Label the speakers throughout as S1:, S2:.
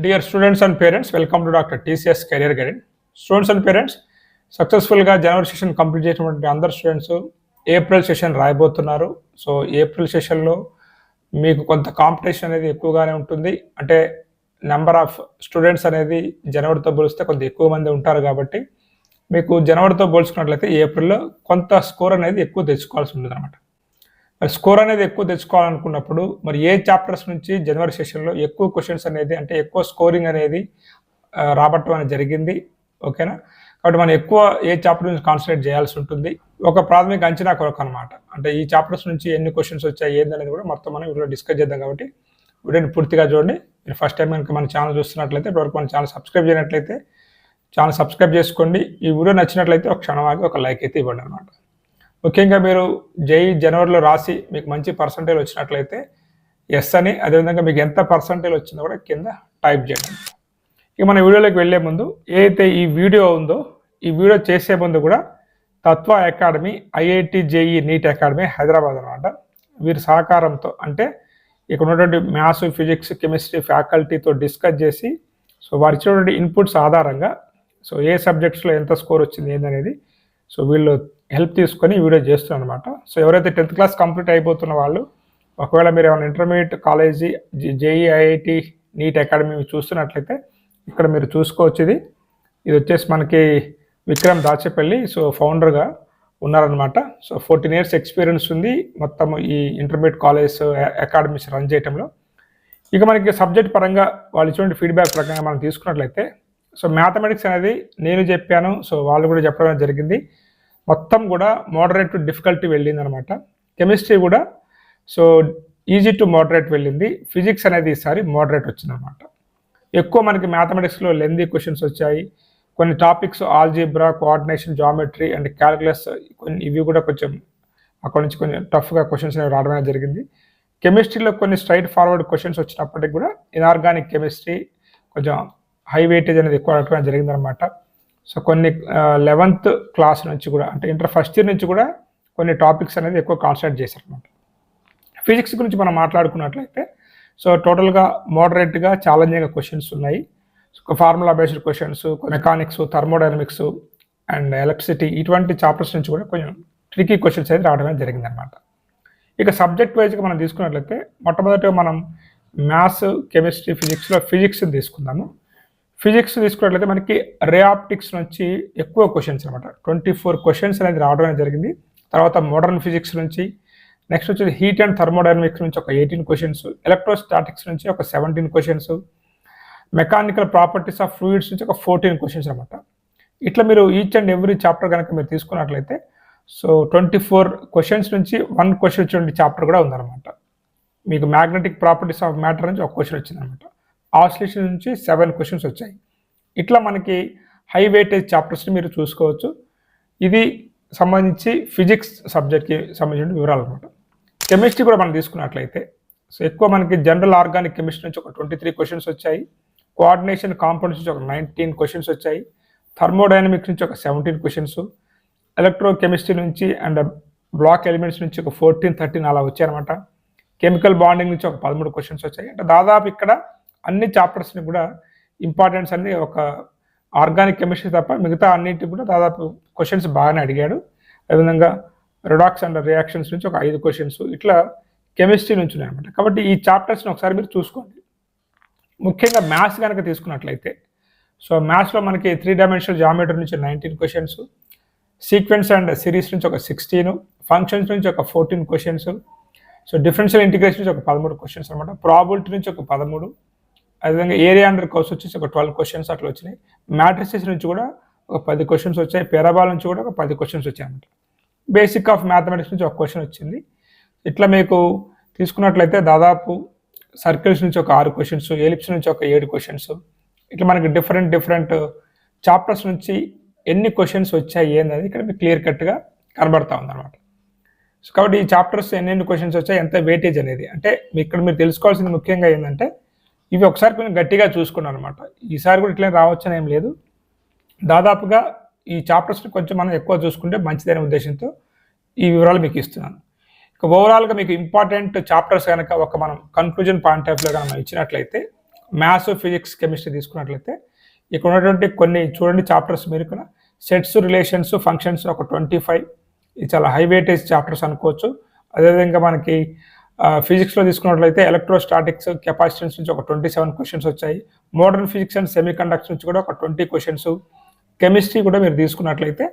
S1: Dear students and parents, welcome to Dr. TCS Career Guide. Students and parents, సక్సెస్ఫుల్గా జనవరి session complete చేసినటువంటి అందరు students April session రాయబోతున్నారు. So April సెషన్లో మీకు కొంత కాంపిటీషన్ అనేది ఎక్కువగానే ఉంటుంది. అంటే నెంబర్ ఆఫ్ స్టూడెంట్స్ అనేది జనవరితో పోలిస్తే కొంత ఎక్కువ మంది ఉంటారు కాబట్టి మీకు జనవరితో పోల్చుకున్నట్లయితే ఏప్రిల్లో కొంత స్కోర్ అనేది ఎక్కువ తెచ్చుకోవాల్సి ఉంటుంది అనమాట. మరి స్కోర్ అనేది ఎక్కువ తెచ్చుకోవాలనుకున్నప్పుడు మరి ఏ చాప్టర్స్ నుంచి జనవరి సెషన్లో ఎక్కువ క్వశ్చన్స్ అనేది అంటే ఎక్కువ స్కోరింగ్ అనేది రాబట్టడం అనేది జరిగింది. ఓకేనా, కాబట్టి మనం ఎక్కువ ఏ చాప్టర్ నుంచి కాన్సన్ట్రేట్ చేయాల్సి ఉంటుంది. ఒక ప్రాథమిక అంచనా కొరకు అనమాట. అంటే ఈ చాప్టర్స్ నుంచి ఎన్ని క్వశ్చన్స్ వచ్చాయి ఏందనేది కూడా మొత్తం మనం వీడియో డిస్కస్ చేద్దాం. కాబట్టి వీడియోని పూర్తిగా చూడండి. మీరు ఫస్ట్ టైం కనుక మన ఛానల్ చూస్తున్నట్లయితే ఇప్పటివరకు మన ఛానల్ సబ్స్క్రైబ్ చేయనట్లయితే ఛానల్ సబ్స్క్రైబ్ చేసుకోండి. ఈ వీడియో నచ్చినట్లయితే ఒక క్షణం ఆగి ఒక లైక్ అయితే ఇవ్వండి అనమాట. ముఖ్యంగా మీరు జనవరిలో రాసి మీకు మంచి పర్సంటేజ్ వచ్చినట్లయితే ఎస్ అని, అదేవిధంగా మీకు ఎంత పర్సంటేజ్ వచ్చిందో కూడా కింద టైప్ చేయండి. ఇక మన వీడియోలోకి వెళ్ళే ముందు ఏదైతే ఈ వీడియో ఉందో ఈ వీడియో చేసే ముందు కూడా తత్వ academy, IIT JEE NEET academy Hyderabad అనమాట, వీరి సహకారంతో అంటే ఇక్కడ ఉన్నటువంటి మ్యాథ్స్, ఫిజిక్స్, కెమిస్ట్రీ ఫ్యాకల్టీతో డిస్కస్ చేసి సో వారు ఇచ్చినటువంటి ఇన్పుట్స్ ఆధారంగా సో ఏ సబ్జెక్ట్స్లో ఎంత స్కోర్ వచ్చింది ఏందనేది సో వీళ్ళు హెల్ప్ తీసుకొని వీడియో చేస్తున్నాను అనమాట. సో ఎవరైతే 10th క్లాస్ కంప్లీట్ అయిపోతున్న వాళ్ళు, ఒకవేళ మీరు ఏమైనా intermediate college, JEE, IIT, NEET academy చూస్తున్నట్లయితే ఇక్కడ మీరు చూసుకోవచ్చు. ఇది వచ్చేసి మనకి విక్రమ్ దాచేపల్లి సో ఫౌండర్గా ఉన్నారనమాట. సో 14 years ఎక్స్పీరియన్స్ ఉంది మొత్తం ఈ ఇంటర్మీడియట్ కాలేజ్ అకాడమీస్ రన్ చేయడంలో. ఇక మనకి సబ్జెక్ట్ పరంగా వాళ్ళు ఇచ్చిన ఫీడ్బ్యాక్ ప్రకారంగా మనం తీసుకున్నట్లయితే సో మ్యాథమెటిక్స్ అనేది నేను చెప్పాను, సో వాళ్ళు కూడా చెప్పడం జరిగింది. మొత్తం కూడా మోడరేట్ టు డిఫికల్టీ వెళ్ళింది అనమాట. కెమిస్ట్రీ కూడా సో ఈజీ టు మోడరేట్ వెళ్ళింది. ఫిజిక్స్ అనేది ఈసారి మోడరేట్ వచ్చిందనమాట. ఎక్కువ మనకి మ్యాథమెటిక్స్లో లెందీ క్వశ్చన్స్ వచ్చాయి. కొన్ని topics algebra, coordination, geometry and calculus ఇవి కూడా కొంచెం అక్కడ నుంచి కొంచెం టఫ్గా క్వశ్చన్స్ అనేవి రావడం జరిగింది. కెమిస్ట్రీలో కొన్ని స్ట్రైట్ ఫార్వర్డ్ క్వశ్చన్స్ వచ్చినప్పటికీ కూడా ఇనార్గానిక్ కెమిస్ట్రీ కొంచెం హై వెయిటేజ్ అనేది ఎక్కువ అడగడం జరిగిందనమాట. సో కొన్ని 11th క్లాస్ నుంచి కూడా అంటే ఇంటర్ ఫస్ట్ ఇయర్ నుంచి కూడా కొన్ని టాపిక్స్ అనేది ఎక్కువ కాన్సన్ట్రేట్ చేశారనమాట. ఫిజిక్స్ గురించి మనం మాట్లాడుకున్నట్లయితే సో టోటల్గా మోడరేట్గా ఛాలెంజింగ్ క్వశ్చన్స్ ఉన్నాయి. Formula based questions, mechanics, thermodynamics and electricity ఇటువంటి చాప్టర్స్ నుంచి కూడా కొంచెం ట్రికీ క్వశ్చన్స్ అయితే రావడం జరిగిందనమాట. ఇక సబ్జెక్ట్ వైజ్గా మనం తీసుకున్నట్లయితే మొట్టమొదటిగా మనం మ్యాథ్స్, కెమిస్ట్రీ, ఫిజిక్స్లో ఫిజిక్స్ తీసుకుందాము. ఫిజిక్స్ తీసుకున్నట్లయితే మనకి రే ఆప్టిక్స్ నుంచి ఎక్కువ క్వశ్చన్స్ అనమాట. 24 క్వశ్చన్స్ అనేది రావడం జరిగింది. తర్వాత మోడర్న్ ఫిజిక్స్ నుంచి, నెక్స్ట్ వచ్చేసి హీట్ అండ్ థర్మోడైనమిక్స్ నుంచి ఒక 18 క్వశ్చన్స్, ఎలక్ట్రోస్టాటిక్స్ నుంచి ఒక 17 questions, mechanical properties of fluids నుంచి ఒక 14 క్వశ్చన్స్ అనమాట. ఇట్లా మీరు ఈచ్ అండ్ ఎవ్రీ చాప్టర్ కనుక మీరు తీసుకున్నట్లయితే సో 24 క్వశ్చన్స్ నుంచి 1 క్వశ్చన్ వచ్చే చాప్టర్ కూడా ఉందన్నమాట. మీకు మ్యాగ్నెటిక్ ప్రాపర్టీస్ ఆఫ్ మ్యాటర్ నుంచి ఒక క్వశ్చన్ వచ్చిందనమాట. ఆసిలేషన్ నుంచి 7 క్వశ్చన్స్ వచ్చాయి. ఇట్లా మనకి హై వెయిటేజ్ చాప్టర్స్ని మీరు చూసుకోవచ్చు. ఇది సంబంధించి ఫిజిక్స్ సబ్జెక్ట్కి సంబంధించిన వివరాలు అనమాట. కెమిస్ట్రీ కూడా మనం తీసుకున్నట్లయితే సో ఎక్కువ మనకి జనరల్ ఆర్గానిక్ కెమిస్ట్రీ నుంచి ఒక 23 క్వశ్చన్స్ వచ్చాయి. కోఆర్డినేషన్ కాంపౌండ్స్ నుంచి ఒక 19 క్వశ్చన్స్ వచ్చాయి. థర్మోడైనమిక్స్ నుంచి ఒక 17 క్వశ్చన్స్, ఎలక్ట్రో కెమిస్ట్రీ నుంచి అండ్ బ్లాక్ ఎలిమెంట్స్ నుంచి ఒక 14, 13 అలా వచ్చాయన్నమాట. కెమికల్ బాండింగ్ నుంచి ఒక 13 క్వశ్చన్స్ వచ్చాయి. అంటే దాదాపు ఇక్కడ అన్ని చాప్టర్స్ని కూడా ఇంపార్టెన్స్ అన్ని ఒక ఆర్గానిక్ కెమిస్ట్రీ తప్ప మిగతా అన్నింటికి కూడా దాదాపు క్వశ్చన్స్ బాగానే అడిగాడు. అదేవిధంగా రిడాక్స్ అండ్ రియాక్షన్స్ నుంచి ఒక 5 క్వశ్చన్స్ ఇట్లా కెమిస్ట్రీ నుంచి ఉన్నాయన్నమాట. కాబట్టి ఈ చాప్టర్స్ని ఒకసారి మీరు చూసుకోండి. ముఖ్యంగా మ్యాథ్స్ కనుక తీసుకున్నట్లయితే సో మ్యాథ్స్లో మనకి 3 dimensional జామెట్రీ నుంచి 19 క్వశ్చన్స్, సీక్వెన్స్ అండ్ సిరీస్ నుంచి ఒక 16, ఫంక్షన్స్ నుంచి ఒక 14 క్వశ్చన్స్, సో డిఫరెన్షియల్ ఇంటిగ్రేషన్ నుంచి ఒక 13 క్వశ్చన్స్ అనమాట. ప్రాబిలిటీ నుంచి ఒక 13, అదేవిధంగా ఏరియా అండర్ కర్వ్స్ వచ్చేసి ఒక 12 క్వశ్చన్స్ అట్లా వచ్చినాయి. మ్యాట్రిసెస్ నుంచి కూడా ఒక 10 క్వశ్చన్స్ వచ్చాయి. పెరాబాల్ నుంచి కూడా ఒక 10 క్వశ్చన్స్ వచ్చాయి అనమాట. బేసిక్ ఆఫ్ మ్యాథమెటిక్స్ నుంచి ఒక క్వశ్చన్ వచ్చింది. ఇట్లా మీకు తీసుకున్నట్లయితే దాదాపు సర్కిల్స్ నుంచి ఒక 6 క్వశ్చన్స్, ఎలిప్స్ నుంచి ఒక 7 క్వశ్చన్స్, ఇట్లా మనకి డిఫరెంట్ చాప్టర్స్ నుంచి ఎన్ని క్వశ్చన్స్ వచ్చాయి ఏంటనేది ఇక్కడ మీకు క్లియర్ కట్గా కనబడతా ఉందన్నమాట. సో కాబట్టి ఈ చాప్టర్స్ ఎన్ని క్వశ్చన్స్ వచ్చాయి, ఎంత వెయిటేజ్ అనేది అంటే ఇక్కడ మీరు తెలుసుకోవాల్సింది ముఖ్యంగా ఏంటంటే ఇవి ఒకసారి కొంచెం గట్టిగా చూసుకున్నాను అనమాట. ఈసారి కూడా ఇట్లా రావచ్చని ఏం లేదు. దాదాపుగా ఈ చాప్టర్స్ని కొంచెం మనం ఎక్కువ చూసుకుంటే మంచిదనే ఉద్దేశంతో ఈ వివరాలు మీకు ఇస్తున్నాను. ఇక ఓవరాల్గా మీకు ఇంపార్టెంట్ చాప్టర్స్ కనుక ఒక మనం కన్క్లూజన్ పాయింట్ ఆఫ్ వ్యూలో కనుక మనం ఇచ్చినట్లయితే మ్యాథ్స్, ఫిజిక్స్, కెమిస్ట్రీ తీసుకున్నట్లయితే ఇక్కడ ఉన్నటువంటి కొన్ని చూడండి చాప్టర్స్ మీరు ఇక్కడ సెట్స్, రిలేషన్స్, ఫంక్షన్స్ ఒక 25, ఇది చాలా హై వెయిటేజ్ చాప్టర్స్ అనుకోవచ్చు. అదేవిధంగా మనకి ఫిజిక్స్లో తీసుకున్నట్లయితే ఎలక్ట్రోస్టాటిక్స్, కెపాసిటెన్స్ నుంచి ఒక 27 క్వశ్చన్స్ వచ్చాయి. Modern physics and semi conductors నుంచి కూడా ఒక 20 క్వశ్చన్స్. కెమిస్ట్రీ కూడా మీరు తీసుకున్నట్లయితే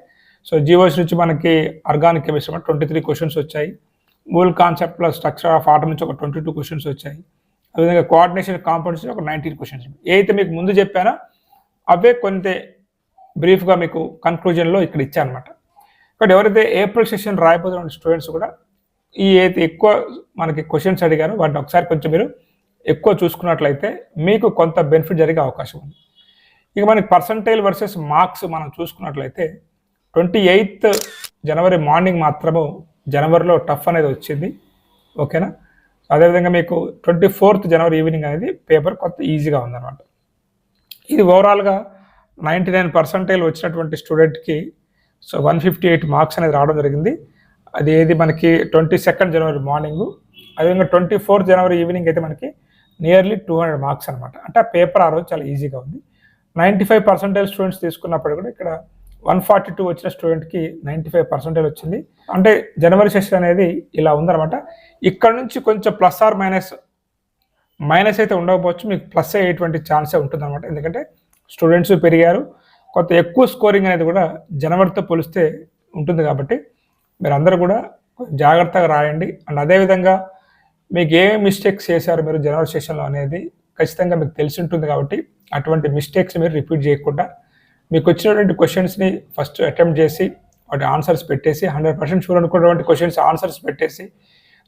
S1: సో జీవోస్ నుంచి మనకి ఆర్గానిక్ కెమిస్ట్రీ 23 క్వశ్చన్స్ వచ్చాయి. Mole concept plus structure of atom నుంచి ఒక 22 క్వశ్చన్స్ వచ్చాయి. అదేవిధంగా కోఆర్డినేషన్ కాంపౌండ్స్ నుంచి ఒక 19 క్వశ్చన్స్. ఏదైతే మీకు ముందు చెప్పానో అవే కొంత బ్రీఫ్గా మీకు కన్క్లూజన్లో ఇక్కడ ఇచ్చానమాట. ఇక్కడ ఎవరైతే ఏప్రిల్ సెషన్ రాయబోతున్న స్టూడెంట్స్ కూడా ఈ అయితే ఎక్కువ మనకి క్వశ్చన్స్ అడిగారు వాటిని ఒకసారి కొంచెం మీరు ఎక్కువ చూసుకున్నట్లయితే మీకు కొంత బెనిఫిట్ జరిగే అవకాశం ఉంది. ఇక మనకి పర్సంటైల్ వర్సెస్ మార్క్స్ మనం చూసుకున్నట్లయితే 28th జనవరి మార్నింగ్ మాత్రము జనవరిలో టఫ్ అనేది వచ్చింది, ఓకేనా. అదేవిధంగా మీకు 24th జనవరి ఈవినింగ్ అనేది పేపర్ కొంత ఈజీగా ఉందన్నమాట. ఇది ఓవరాల్గా 99% వచ్చినటువంటి స్టూడెంట్కి సో 158 మార్క్స్ అనేది రావడం జరిగింది. అది ఏది మనకి 22nd జనవరి మార్నింగు, అదేవిధంగా 24th జనవరి ఈవినింగ్ అయితే మనకి నియర్లీ 200 మార్క్స్ అనమాట. అంటే ఆ పేపర్ ఆ రోజు చాలా ఈజీగా ఉంది. 95% స్టూడెంట్స్ తీసుకున్నప్పుడు కూడా ఇక్కడ 142 వచ్చిన స్టూడెంట్కి 95% వచ్చింది. అంటే జనవరి సెషన్ అనేది ఇలా ఉందన్నమాట. ఇక్కడ నుంచి కొంచెం ప్లస్ ఆర్ మైనస్ అయితే ఉండకపోవచ్చు, మీకు ప్లస్ అయ్యేటువంటి ఛాన్సే ఉంటుందన్నమాట. ఎందుకంటే స్టూడెంట్స్ పెరిగారు, కొంత ఎక్కువ స్కోరింగ్ అనేది కూడా జనవరితో పోలిస్తే ఉంటుంది. కాబట్టి మీరు అందరూ కూడా జాగ్రత్తగా రాయండి. అండ్ అదేవిధంగా మీకు ఏ మిస్టేక్స్ చేశారు మీరు జనవరి సెషన్లో అనేది ఖచ్చితంగా మీకు తెలిసి ఉంటుంది. కాబట్టి అటువంటి మిస్టేక్స్ మీరు రిపీట్ చేయకుండా మీకు వచ్చినటువంటి క్వశ్చన్స్ని ఫస్ట్ అటెంప్ట్ చేసి వాటి ఆన్సర్స్ పెట్టేసి 100% షూర్ అనుకున్నటువంటి క్వశ్చన్స్ ఆన్సర్స్ పెట్టేసి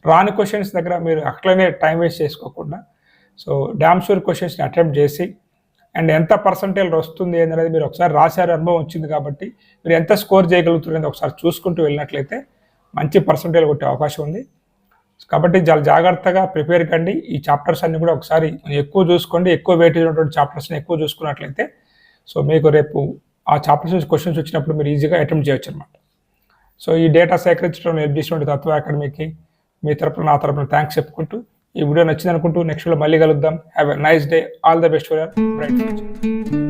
S1: రాని క్వశ్చన్స్ దగ్గర మీరు అట్లనే టైం వేస్ట్ చేసుకోకుండా సో డ్యామ్ షూర్ క్వశ్చన్స్ని అటెంప్ట్ చేసి అండ్ ఎంత పర్సంటేజ్ వస్తుంది అనేది మీరు ఒకసారి రాశారు, అనుభవం వచ్చింది కాబట్టి మీరు ఎంత స్కోర్ చేయగలుగుతుంది ఒకసారి చూసుకుంటూ వెళ్ళినట్లయితే మంచి పర్సంటేజ్ కొట్టే అవకాశం ఉంది. కాబట్టి చాలా జాగ్రత్తగా ప్రిపేర్ కండి. ఈ చాప్టర్స్ అన్ని కూడా ఒకసారి ఎక్కువ చూసుకోండి. ఎక్కువ వెయిటేజ్ ఉన్నటువంటి చాప్టర్స్ని ఎక్కువ చూసుకున్నట్లయితే సో మీకు రేపు ఆ చాప్టర్స్ నుంచి క్వశ్చన్స్ వచ్చినప్పుడు మీరు ఈజీగా అటెంప్ట్ చేయొచ్చు అనమాట. సో ఈ డేటా సేకరించడం హెల్ప్ చేసినటువంటి తత్వ అకాడమీకి మీ తరపున నా తరపున థ్యాంక్స్ చెప్పుకుంటూ ఈ వీడియో నచ్చింది అనుకుంటూ నెక్స్ట్ వీడియో మళ్ళీ కలుద్దాం. Have a nice day. All the best for your bright future.